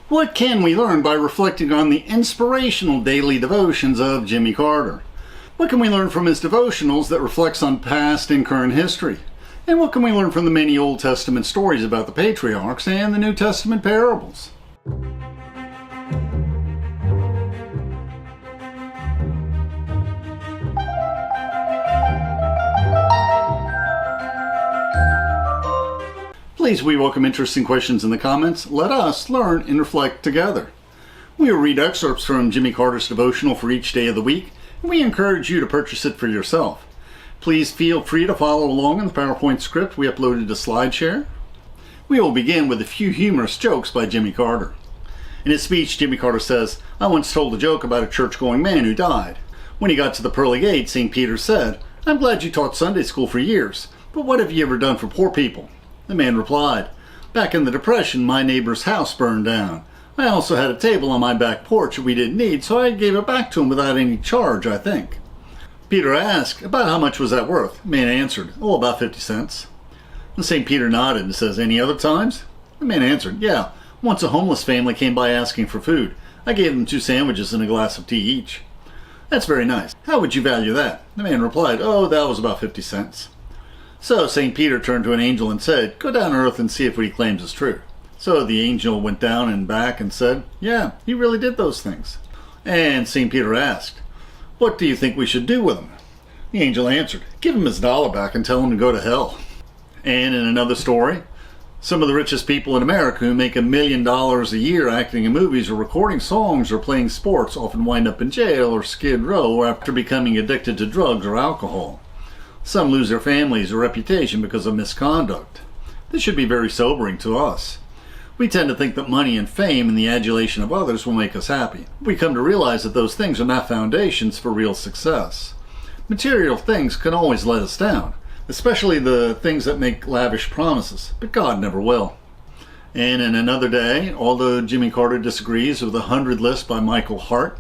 What can we learn by reflecting on the inspirational daily devotions of Jimmy Carter? What can we learn from his devotionals that reflects on past and current history? And what can we learn from the many Old Testament stories about the patriarchs and the New Testament parables? Please, we welcome interesting questions in the comments. Let us learn and reflect together. We will read excerpts from Jimmy Carter's devotional for each day of the week, and we encourage you to purchase it for yourself. Please feel free to follow along in the PowerPoint script we uploaded to SlideShare. We will begin with a few humorous jokes by Jimmy Carter. In his speech, Jimmy Carter says, "I once told a joke about a church-going man who died. When he got to the pearly gate, St. Peter said, 'I'm glad you taught Sunday school for years, but what have you ever done for poor people?' The man replied, 'Back in the Depression, my neighbor's house burned down. I also had a table on my back porch that we didn't need, so I gave it back to him without any charge, I think.' Peter asked, 'About how much was that worth?' The man answered, 'Oh, about 50 cents. And St. Peter nodded and says, 'Any other times?' The man answered, 'Yeah, once a homeless family came by asking for food. I gave them 2 sandwiches and a glass of tea each.' 'That's very nice. How would you value that?' The man replied, 'Oh, that was about 50 cents. So St. Peter turned to an angel and said, 'Go down to earth and see if what he claims is true.' So the angel went down and back and said, 'Yeah, he really did those things.' And St. Peter asked, 'What do you think we should do with him?' The angel answered, 'Give him his dollar back and tell him to go to hell.' And in another story, some of the richest people in America who make $1 million a year acting in movies or recording songs or playing sports often wind up in jail or Skid Row after becoming addicted to drugs or alcohol. Some lose their families or reputation because of misconduct. This should be very sobering to us. We tend to think that money and fame and the adulation of others will make us happy. We come to realize that those things are not foundations for real success. Material things can always let us down, especially the things that make lavish promises, but God never will. And in another day, although Jimmy Carter disagrees with the 100 list by Michael Hart,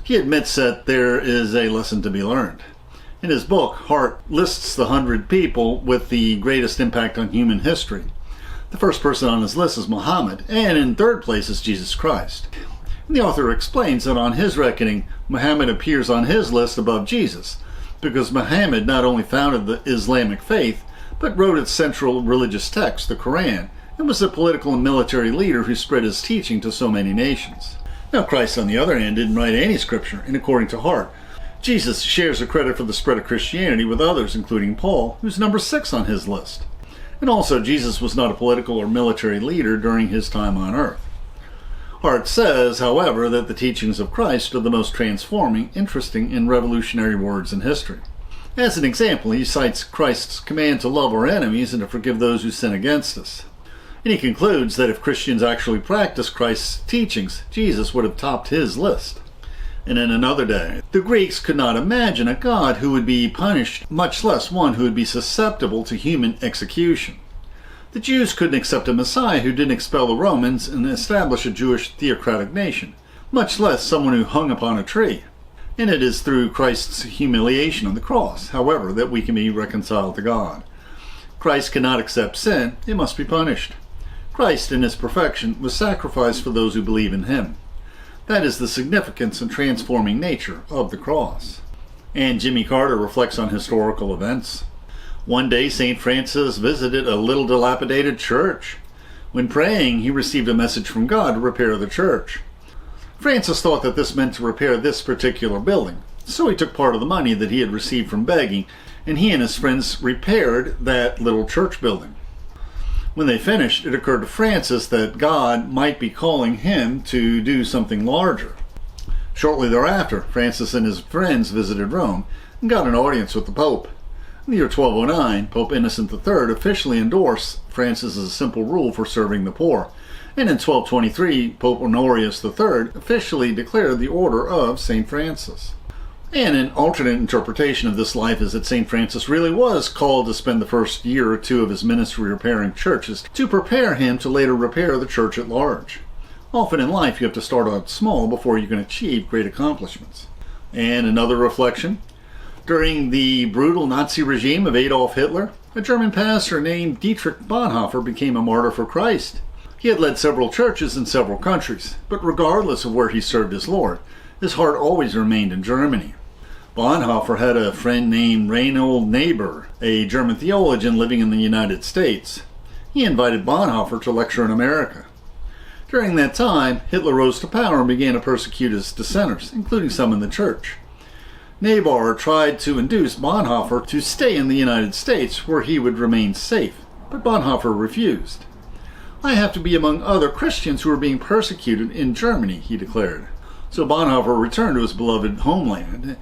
he admits that there is a lesson to be learned. In his book, Hart lists the 100 people with the greatest impact on human history. The first person on his list is Muhammad, and in third place is Jesus Christ. And the author explains that on his reckoning, Muhammad appears on his list above Jesus, because Muhammad not only founded the Islamic faith, but wrote its central religious text, the Quran, and was the political and military leader who spread his teaching to so many nations. Now Christ, on the other hand, didn't write any scripture, and according to Hart, Jesus shares the credit for the spread of Christianity with others, including Paul, who's number 6 on his list. And also, Jesus was not a political or military leader during his time on earth. Hart says, however, that the teachings of Christ are the most transforming, interesting, and revolutionary words in history. As an example, he cites Christ's command to love our enemies and to forgive those who sin against us. And he concludes that if Christians actually practiced Christ's teachings, Jesus would have topped his list. And in another day, the Greeks could not imagine a God who would be punished, much less one who would be susceptible to human execution. The Jews couldn't accept a Messiah who didn't expel the Romans and establish a Jewish theocratic nation, much less someone who hung upon a tree. And it is through Christ's humiliation on the cross, however, that we can be reconciled to God. Christ cannot accept sin, it must be punished. Christ, in his perfection, was sacrificed for those who believe in him. That is the significance and transforming nature of the cross. And Jimmy Carter reflects on historical events. One day, St. Francis visited a little dilapidated church. When praying, he received a message from God to repair the church. Francis thought that this meant to repair this particular building, so he took part of the money that he had received from begging, and he and his friends repaired that little church building. When they finished, it occurred to Francis that God might be calling him to do something larger. Shortly thereafter, Francis and his friends visited Rome and got an audience with the Pope. In the year 1209, Pope Innocent III officially endorsed Francis's simple rule for serving the poor, and in 1223, Pope Honorius III officially declared the Order of St. Francis. And an alternate interpretation of this life is that St. Francis really was called to spend the first year or two of his ministry repairing churches to prepare him to later repair the church at large. Often in life you have to start out small before you can achieve great accomplishments. And another reflection, during the brutal Nazi regime of Adolf Hitler, a German pastor named Dietrich Bonhoeffer became a martyr for Christ. He had led several churches in several countries, but regardless of where he served his Lord, his heart always remained in Germany. Bonhoeffer had a friend named Reinhold Niebuhr, a German theologian living in the United States. He invited Bonhoeffer to lecture in America. During that time, Hitler rose to power and began to persecute his dissenters, including some in the church. Niebuhr tried to induce Bonhoeffer to stay in the United States where he would remain safe, but Bonhoeffer refused. "I have to be among other Christians who are being persecuted in Germany," he declared. So Bonhoeffer returned to his beloved homeland,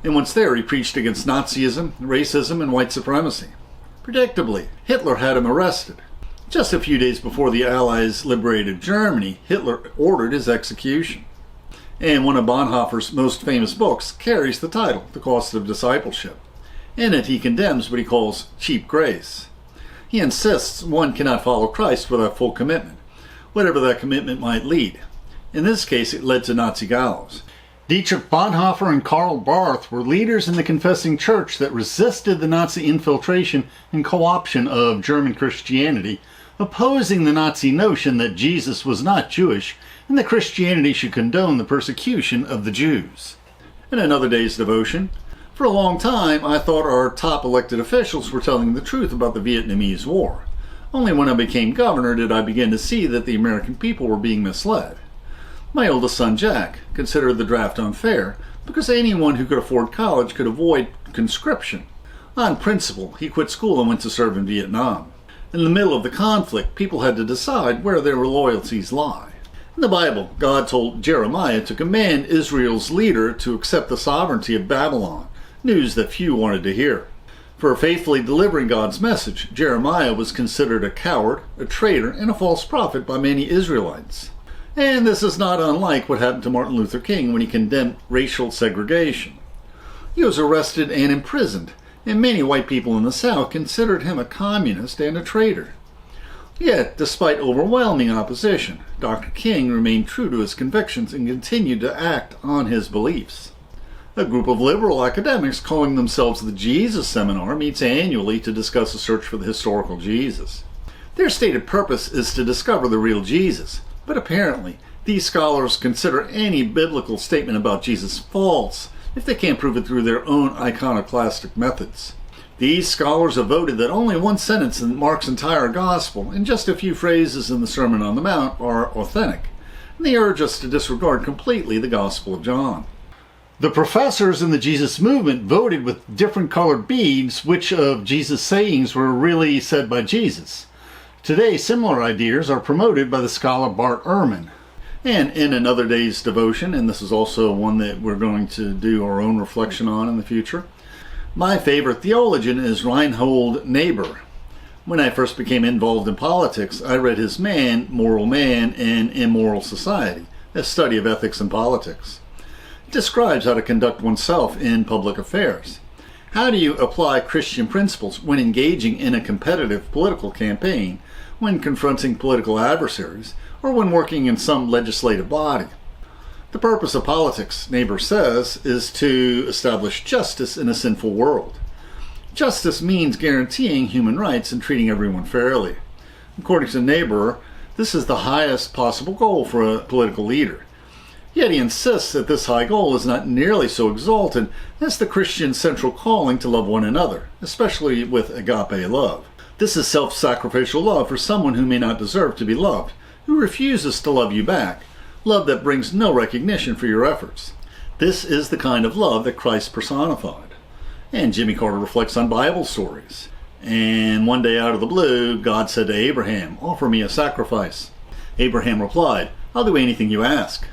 and once there he preached against Nazism, racism, and white supremacy. Predictably, Hitler had him arrested. Just a few days before the Allies liberated Germany, Hitler ordered his execution. And one of Bonhoeffer's most famous books carries the title, The Cost of Discipleship. In it, he condemns what he calls cheap grace. He insists one cannot follow Christ without full commitment, whatever that commitment might lead. In this case, it led to Nazi gallows. Dietrich Bonhoeffer and Karl Barth were leaders in the confessing church that resisted the Nazi infiltration and cooption of German Christianity, opposing the Nazi notion that Jesus was not Jewish and that Christianity should condone the persecution of the Jews. In another day's devotion, for a long time I thought our top elected officials were telling the truth about the Vietnamese War. Only when I became governor did I begin to see that the American people were being misled. My oldest son, Jack, considered the draft unfair because anyone who could afford college could avoid conscription. On principle, he quit school and went to serve in Vietnam. In the middle of the conflict, people had to decide where their loyalties lie. In the Bible, God told Jeremiah to command Israel's leader to accept the sovereignty of Babylon, news that few wanted to hear. For faithfully delivering God's message, Jeremiah was considered a coward, a traitor, and a false prophet by many Israelites. And this is not unlike what happened to Martin Luther King when he condemned racial segregation. He was arrested and imprisoned, and many white people in the South considered him a communist and a traitor. Yet, despite overwhelming opposition, Dr. King remained true to his convictions and continued to act on his beliefs. A group of liberal academics calling themselves the Jesus Seminar meets annually to discuss a search for the historical Jesus. Their stated purpose is to discover the real Jesus, but apparently these scholars consider any biblical statement about Jesus false if they can't prove it through their own iconoclastic methods. These scholars have voted that only one sentence in Mark's entire gospel and just a few phrases in the Sermon on the Mount are authentic, and they urge us to disregard completely the Gospel of John. The professors in the Jesus movement voted with different colored beads which of Jesus' sayings were really said by Jesus. Today, similar ideas are promoted by the scholar Barth. And in another day's devotion, and this is also one that we're going to do our own reflection on in the future, my favorite theologian is Reinhold Niebuhr. When I first became involved in politics, I read his Moral Man and Immoral Society, a study of ethics and politics. It describes how to conduct oneself in public affairs. How do you apply Christian principles when engaging in a competitive political campaign, when confronting political adversaries, or when working in some legislative body? The purpose of politics, Niebuhr says, is to establish justice in a sinful world. Justice means guaranteeing human rights and treating everyone fairly. According to Niebuhr, this is the highest possible goal for a political leader. Yet he insists that this high goal is not nearly so exalted as the Christian central calling to love one another, especially with agape love. This is self-sacrificial love for someone who may not deserve to be loved, who refuses to love you back, love that brings no recognition for your efforts. This is the kind of love that Christ personified. And Jimmy Carter reflects on Bible stories. And one day out of the blue, God said to Abraham, "Offer me a sacrifice." Abraham replied, "I'll do anything you ask."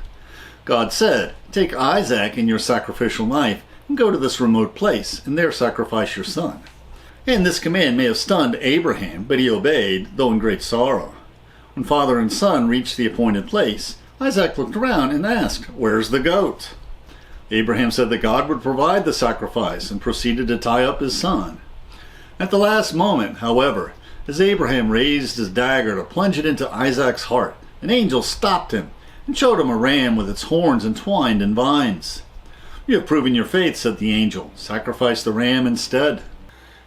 God said, "Take Isaac and your sacrificial knife and go to this remote place and there sacrifice your son." And this command may have stunned Abraham, but he obeyed, though in great sorrow. When father and son reached the appointed place, Isaac looked around and asked, "Where's the goat?" Abraham said that God would provide the sacrifice and proceeded to tie up his son. At the last moment, however, as Abraham raised his dagger to plunge it into Isaac's heart, an angel stopped him and showed him a ram with its horns entwined in vines. "You have proven your faith," said the angel. "Sacrifice the ram instead."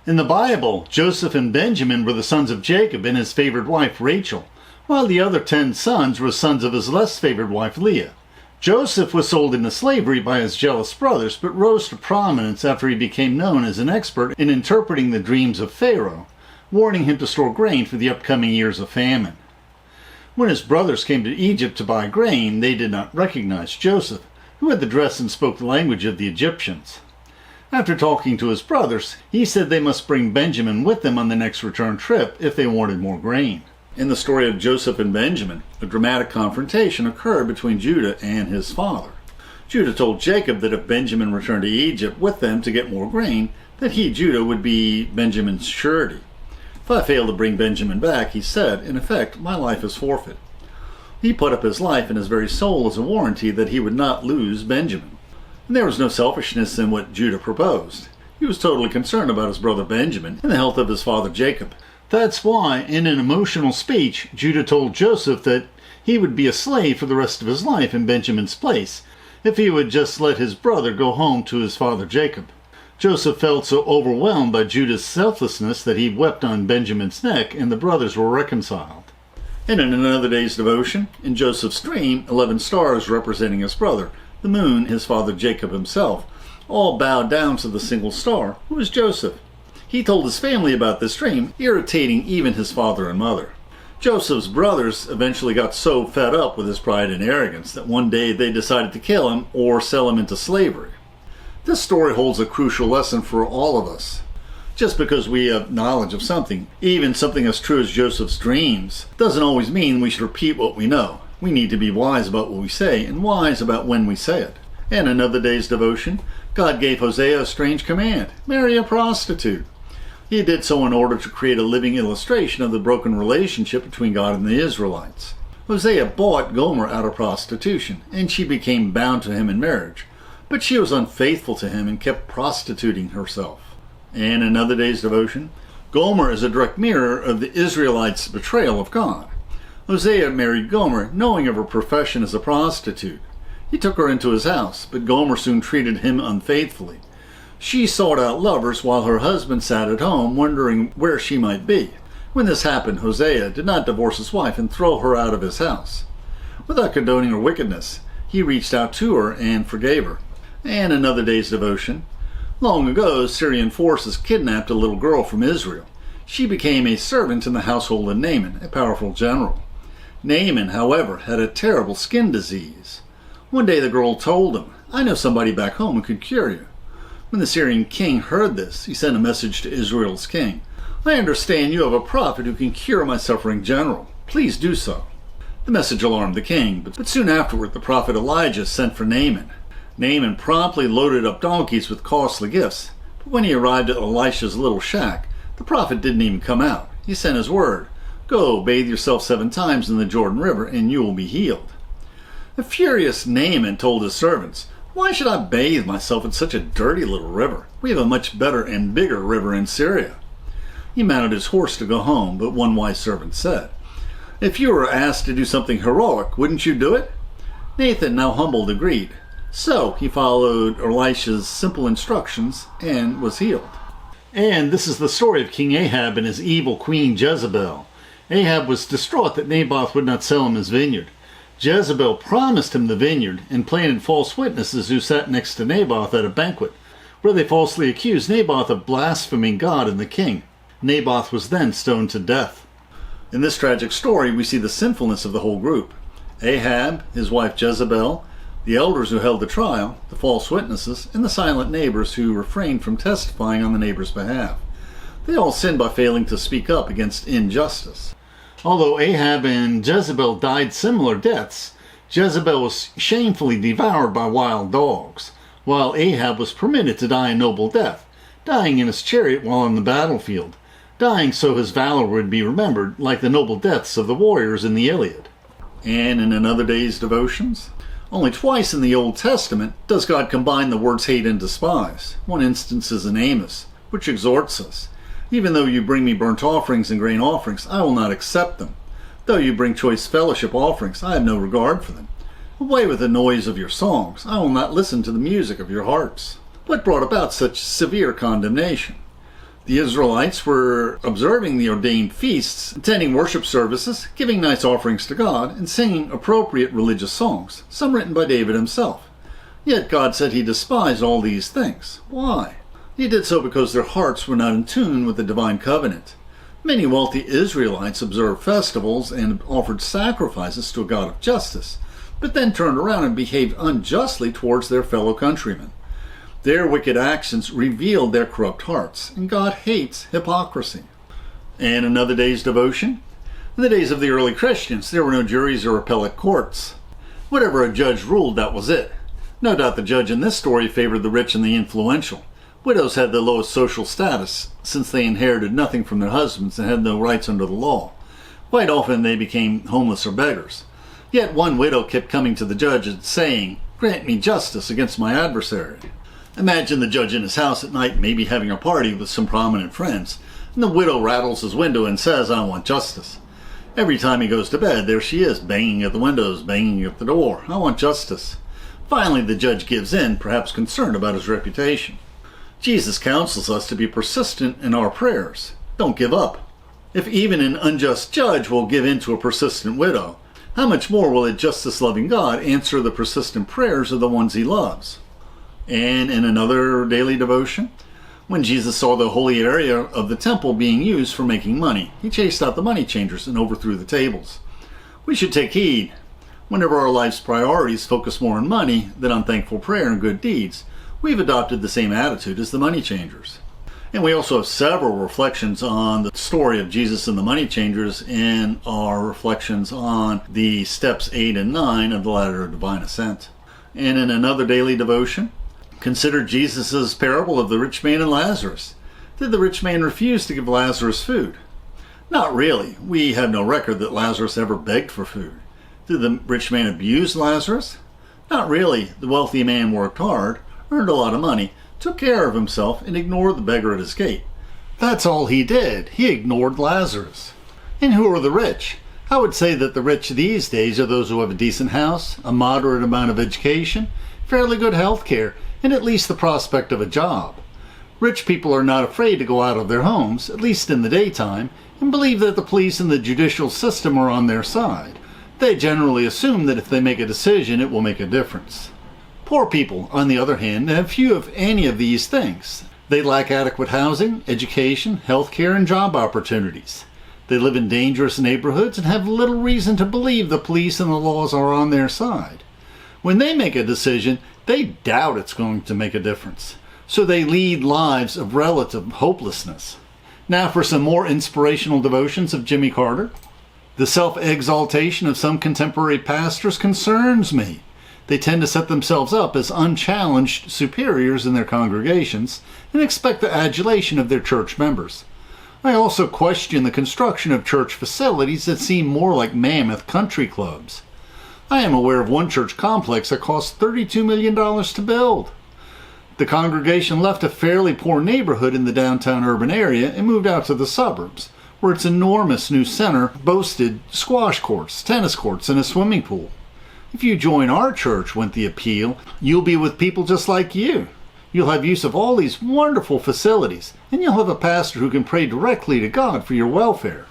In the Bible, Joseph and Benjamin were the sons of Jacob and his favored wife Rachel, while the other 10 sons were sons of his less favored wife Leah. Joseph was sold into slavery by his jealous brothers, but rose to prominence after he became known as an expert in interpreting the dreams of Pharaoh, warning him to store grain for the upcoming years of famine. When his brothers came to Egypt to buy grain, they did not recognize Joseph, who had the dress and spoke the language of the Egyptians. After talking to his brothers, he said they must bring Benjamin with them on the next return trip if they wanted more grain. In the story of Joseph and Benjamin, a dramatic confrontation occurred between Judah and his father. Judah told Jacob that if Benjamin returned to Egypt with them to get more grain, that he, Judah, would be Benjamin's surety. If I fail to bring Benjamin back, he said, in effect, my life is forfeit. He put up his life and his very soul as a warranty that he would not lose Benjamin. And there was no selfishness in what Judah proposed. He was totally concerned about his brother Benjamin and the health of his father Jacob. That's why, in an emotional speech, Judah told Joseph that he would be a slave for the rest of his life in Benjamin's place if he would just let his brother go home to his father Jacob. Joseph felt so overwhelmed by Judah's selflessness that he wept on Benjamin's neck, and the brothers were reconciled. And in another day's devotion, in Joseph's dream, 11 stars representing his brother, the moon, his father Jacob himself, all bowed down to the single star, who was Joseph. He told his family about this dream, irritating even his father and mother. Joseph's brothers eventually got so fed up with his pride and arrogance that one day they decided to kill him or sell him into slavery. This story holds a crucial lesson for all of us. Just because we have knowledge of something, even something as true as Joseph's dreams, doesn't always mean we should repeat what we know. We need to be wise about what we say and wise about when we say it. And another day's devotion, God gave Hosea a strange command: marry a prostitute. He did so in order to create a living illustration of the broken relationship between God and the Israelites. Hosea bought Gomer out of prostitution, and she became bound to him in marriage. But she was unfaithful to him and kept prostituting herself. And another day's devotion, Gomer is a direct mirror of the Israelites' betrayal of God. Hosea married Gomer, knowing of her profession as a prostitute. He took her into his house, but Gomer soon treated him unfaithfully. She sought out lovers while her husband sat at home, wondering where she might be. When this happened, Hosea did not divorce his wife and throw her out of his house. Without condoning her wickedness, he reached out to her and forgave her. And another day's devotion. Long ago, Syrian forces kidnapped a little girl from Israel. She became a servant in the household of Naaman, a powerful general. Naaman, however, had a terrible skin disease. One day the girl told him, I know somebody back home who could cure you. When the Syrian king heard this, he sent a message to Israel's king. I understand you have a prophet who can cure my suffering general. Please do so. The message alarmed the king, but soon afterward the prophet Elijah sent for Naaman. Naaman promptly loaded up donkeys with costly gifts, but when he arrived at Elisha's little shack, the prophet didn't even come out. He sent his word, Go, bathe yourself 7 times in the Jordan River, and you will be healed. The furious Naaman told his servants, Why should I bathe myself in such a dirty little river? We have a much better and bigger river in Syria. He mounted his horse to go home, but one wise servant said, If you were asked to do something heroic, wouldn't you do it? Nathan, now humbled, agreed. So he followed Elisha's simple instructions and was healed. And this is the story of King Ahab and his evil queen Jezebel. Ahab was distraught that Naboth would not sell him his vineyard. Jezebel promised him the vineyard and planted false witnesses who sat next to Naboth at a banquet, where they falsely accused Naboth of blaspheming God and the king. Naboth was then stoned to death. In this tragic story, we see the sinfulness of the whole group. Ahab, his wife Jezebel, the elders who held the trial, the false witnesses, and the silent neighbors who refrained from testifying on the neighbors' behalf. They all sinned by failing to speak up against injustice. Although Ahab and Jezebel died similar deaths, Jezebel was shamefully devoured by wild dogs, while Ahab was permitted to die a noble death, dying in his chariot while on the battlefield, dying so his valor would be remembered like the noble deaths of the warriors in the Iliad. And in another day's devotions, only twice in the Old Testament does God combine the words hate and despise. One instance is in Amos, which exhorts us, Even though you bring me burnt offerings and grain offerings, I will not accept them. Though you bring choice fellowship offerings, I have no regard for them. Away with the noise of your songs, I will not listen to the music of your harps. What brought about such severe condemnation? The Israelites were observing the ordained feasts, attending worship services, giving nice offerings to God, and singing appropriate religious songs, some written by David himself. Yet God said he despised all these things. Why? He did so because their hearts were not in tune with the divine covenant. Many wealthy Israelites observed festivals and offered sacrifices to a God of justice, but then turned around and behaved unjustly towards their fellow countrymen. Their wicked actions revealed their corrupt hearts, and God hates hypocrisy. And another day's devotion? In the days of the early Christians, there were no juries or appellate courts. Whatever a judge ruled, that was it. No doubt the judge in this story favored the rich and the influential. Widows had the lowest social status, since they inherited nothing from their husbands and had no rights under the law. Quite often they became homeless or beggars. Yet one widow kept coming to the judge and saying, "Grant me justice against my adversary." Imagine the judge in his house at night, maybe having a party with some prominent friends, and the widow rattles his window and says, "I want justice." Every time he goes to bed, there she is, banging at the windows, banging at the door. "I want justice." Finally, the judge gives in, perhaps concerned about his reputation. Jesus counsels us to be persistent in our prayers. Don't give up. If even an unjust judge will give in to a persistent widow, how much more will a justice-loving God answer the persistent prayers of the ones he loves? And in another daily devotion, when Jesus saw the holy area of the temple being used for making money, he chased out the money changers and overthrew the tables. We should take heed. Whenever our life's priorities focus more on money than on thankful prayer and good deeds, we've adopted the same attitude as the money changers. And we also have several reflections on the story of Jesus and the money changers in our reflections on the steps 8 and 9 of the Ladder of Divine Ascent. And in another daily devotion, consider Jesus' parable of the rich man and Lazarus. Did the rich man refuse to give Lazarus food? Not really. We have no record that Lazarus ever begged for food. Did the rich man abuse Lazarus? Not really. The wealthy man worked hard, earned a lot of money, took care of himself, and ignored the beggar at his gate. That's all he did. He ignored Lazarus. And who are the rich? I would say that the rich these days are those who have a decent house, a moderate amount of education, fairly good health care, and at least the prospect of a job. Rich people are not afraid to go out of their homes, at least in the daytime, and believe that the police and the judicial system are on their side. They generally assume that if they make a decision, it will make a difference. Poor people, on the other hand, have few of any of these things. They lack adequate housing, education, health care, and job opportunities. They live in dangerous neighborhoods and have little reason to believe the police and the laws are on their side. When they make a decision, they doubt it's going to make a difference. So they lead lives of relative hopelessness. Now for some more inspirational devotions of Jimmy Carter. The self-exaltation of some contemporary pastors concerns me. They tend to set themselves up as unchallenged superiors in their congregations and expect the adulation of their church members. I also question the construction of church facilities that seem more like mammoth country clubs. I am aware of one church complex that cost $32 million to build. The congregation left a fairly poor neighborhood in the downtown urban area and moved out to the suburbs, where its enormous new center boasted squash courts, tennis courts, and a swimming pool. If you join our church, went the appeal, you'll be with people just like you. You'll have use of all these wonderful facilities, and you'll have a pastor who can pray directly to God for your welfare.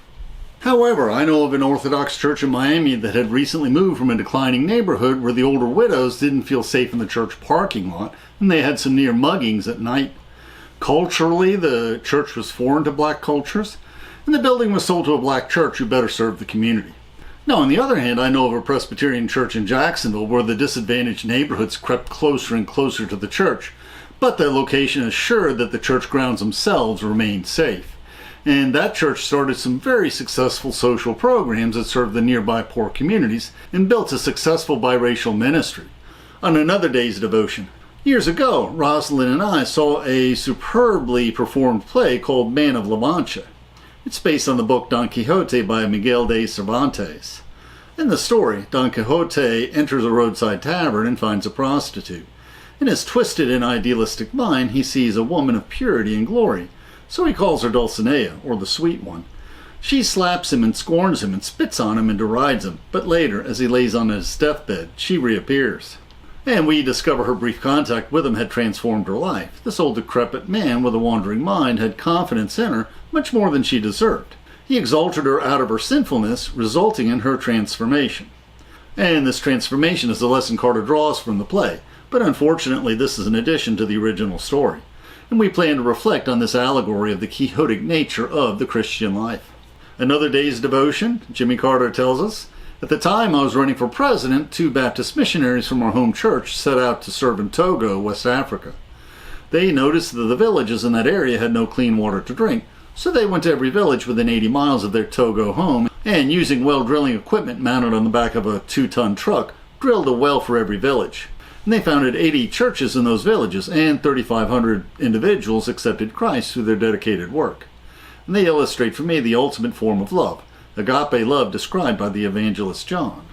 However, I know of an Orthodox church in Miami that had recently moved from a declining neighborhood where the older widows didn't feel safe in the church parking lot, and they had some near muggings at night. Culturally, the church was foreign to black cultures, and the building was sold to a black church who better served the community. Now, on the other hand, I know of a Presbyterian church in Jacksonville where the disadvantaged neighborhoods crept closer and closer to the church, but their location assured that the church grounds themselves remained safe. And that church started some very successful social programs that served the nearby poor communities and built a successful biracial ministry. On another day's devotion, years ago, Rosalind and I saw a superbly performed play called Man of La Mancha. It's based on the book Don Quixote by Miguel de Cervantes. In the story, Don Quixote enters a roadside tavern and finds a prostitute. In his twisted and idealistic mind, he sees a woman of purity and glory, so he calls her Dulcinea, or the Sweet One. She slaps him and scorns him and spits on him and derides him, but later, as he lays on his deathbed, she reappears. And we discover her brief contact with him had transformed her life. This old decrepit man with a wandering mind had confidence in her, much more than she deserved. He exalted her out of her sinfulness, resulting in her transformation. And this transformation is the lesson Carter draws from the play, but unfortunately this is an addition to the original story. And we plan to reflect on this allegory of the quixotic nature of the Christian life. Another day's devotion, Jimmy Carter tells us, at the time I was running for president, 2 Baptist missionaries from our home church set out to serve in Togo, West Africa. They noticed that the villages in that area had no clean water to drink, so they went to every village within 80 miles of their Togo home and, using well drilling equipment mounted on the back of a 2-ton truck, drilled a well for every village. And they founded 80 churches in those villages, and 3,500 individuals accepted Christ through their dedicated work. And they illustrate for me the ultimate form of love, agape love described by the evangelist John.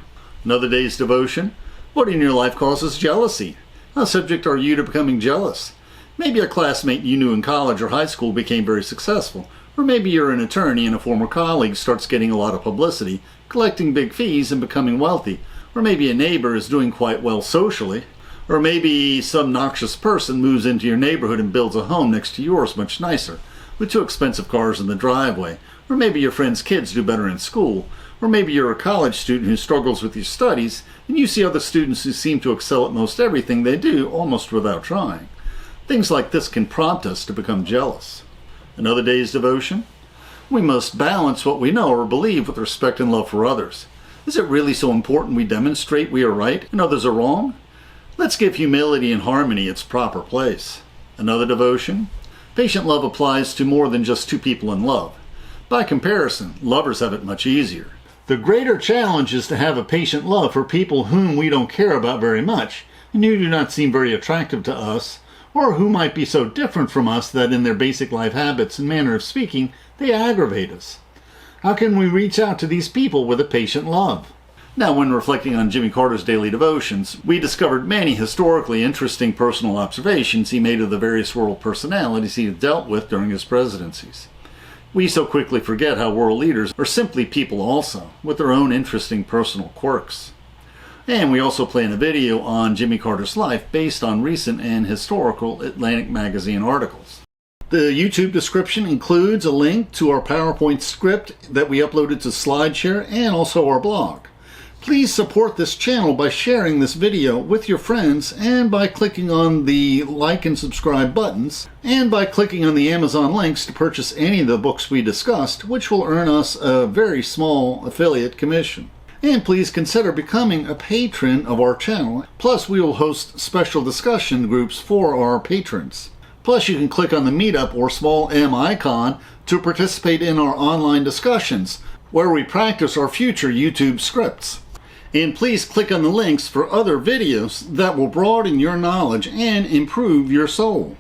Another day's devotion, what in your life causes jealousy? How subject are you to becoming jealous? Maybe a classmate you knew in college or high school became very successful, or maybe you're an attorney and a former colleague starts getting a lot of publicity, collecting big fees and becoming wealthy, or maybe a neighbor is doing quite well socially, or maybe some noxious person moves into your neighborhood and builds a home next to yours much nicer, with 2 expensive cars in the driveway, or maybe your friend's kids do better in school, or maybe you're a college student who struggles with your studies and you see other students who seem to excel at most everything they do almost without trying. Things like this can prompt us to become jealous. Another day's devotion, we must balance what we know or believe with respect and love for others. Is it really so important we demonstrate we are right and others are wrong? Let's give humility and harmony its proper place. Another devotion, patient love applies to more than just 2 people in love. By comparison, lovers have it much easier. The greater challenge is to have a patient love for people whom we don't care about very much, and who do not seem very attractive to us, or who might be so different from us that in their basic life habits and manner of speaking, they aggravate us. How can we reach out to these people with a patient love? Now, when reflecting on Jimmy Carter's daily devotions, we discovered many historically interesting personal observations he made of the various world personalities he had dealt with during his presidencies. We so quickly forget how world leaders are simply people also, with their own interesting personal quirks. And we also plan a video on Jimmy Carter's life based on recent and historical Atlantic magazine articles. The YouTube description includes a link to our PowerPoint script that we uploaded to SlideShare and also our blog. Please support this channel by sharing this video with your friends and by clicking on the like and subscribe buttons and by clicking on the Amazon links to purchase any of the books we discussed, which will earn us a very small affiliate commission. And please consider becoming a patron of our channel. Plus, we will host special discussion groups for our patrons. Plus, you can click on the Meetup or small M icon to participate in our online discussions, where we practice our future YouTube scripts. And please click on the links for other videos that will broaden your knowledge and improve your soul.